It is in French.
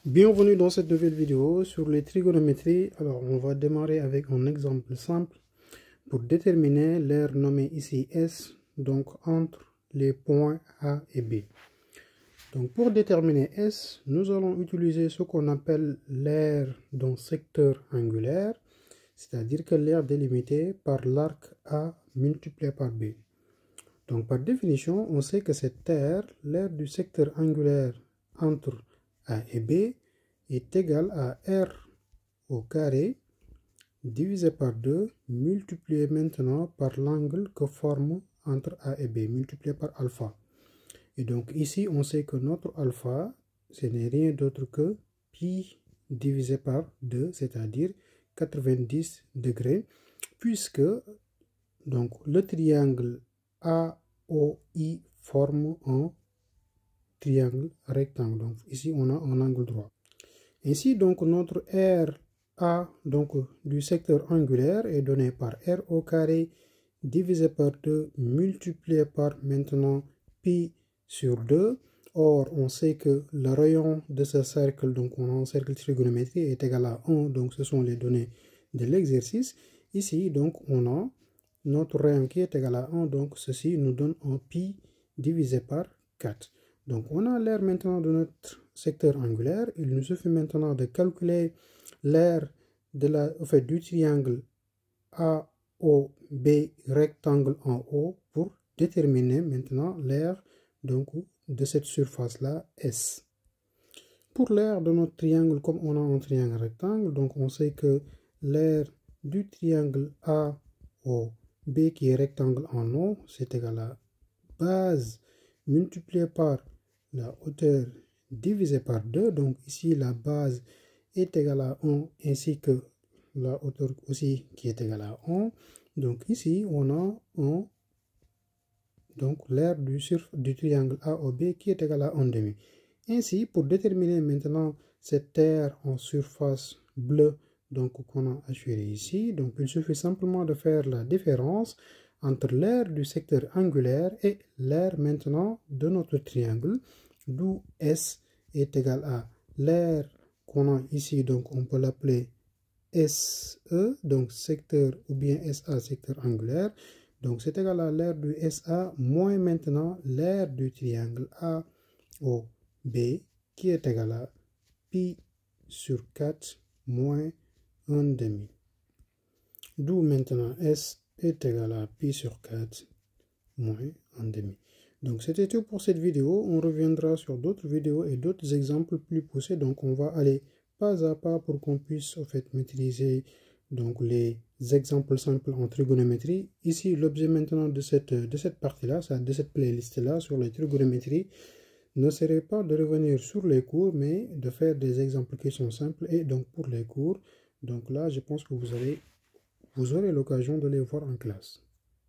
Bienvenue dans cette nouvelle vidéo sur les trigonométries. Alors, on va démarrer avec un exemple simple pour déterminer l'aire nommée ici S, donc entre les points A et B. Donc, pour déterminer S, nous allons utiliser ce qu'on appelle l'aire d'un secteur angulaire, c'est-à-dire que l'aire délimitée par l'arc A multiplié par B. Donc, par définition, on sait que cette aire, l'aire du secteur angulaire entre A et B, est égale à R au carré divisé par 2 multiplié maintenant par l'angle que forme entre A et B multiplié par alpha. Et donc ici on sait que notre alpha ce n'est rien d'autre que pi divisé par 2, c'est-à-dire 90 degrés, puisque donc le triangle AOI forme un triangle rectangle. Donc ici on a un angle droit. Ainsi, donc, notre RA donc, du secteur angulaire est donné par R au carré divisé par 2 multiplié par maintenant pi sur 2. Or, on sait que le rayon de ce cercle, donc on a un cercle trigonométrique, est égal à 1. Donc, ce sont les données de l'exercice. Ici, donc, on a notre rayon qui est égal à 1. Donc, ceci nous donne un pi divisé par 4. Donc, on a l'aire maintenant de notre secteur angulaire. Il nous suffit maintenant de calculer l'aire du triangle AOB rectangle en haut pour déterminer maintenant l'aire de cette surface-là S. Pour l'aire de notre triangle, comme on a un triangle rectangle, donc on sait que l'aire du triangle AOB qui est rectangle en haut, c'est égal à base multiplié par la hauteur divisé par 2. Donc ici la base est égale à 1 ainsi que la hauteur aussi qui est égale à 1. Donc ici on a l'aire du triangle AOB qui est égal à 1 demi. Ainsi, pour déterminer maintenant cette aire en surface bleue qu'on a assuré ici, donc il suffit simplement de faire la différence entre l'aire du secteur angulaire et l'aire maintenant de notre triangle, d'où S est égal à l'aire qu'on a ici, donc on peut l'appeler SE, donc secteur ou bien SA, secteur angulaire. Donc c'est égal à l'aire du SA moins maintenant l'aire du triangle AOB qui est égal à pi sur 4 moins 1 demi. D'où maintenant S est égal à pi sur 4 moins 1 demi. Donc c'était tout pour cette vidéo. On reviendra sur d'autres vidéos et d'autres exemples plus poussés. Donc on va aller pas à pas pour qu'on puisse maîtriser donc les exemples simples en trigonométrie. Ici l'objet maintenant de cette partie-là, de cette playlist-là sur les trigonométries, ne serait pas de revenir sur les cours, mais de faire des exemples qui sont simples. Et donc pour les cours, donc là je pense que vous aurez l'occasion de les voir en classe.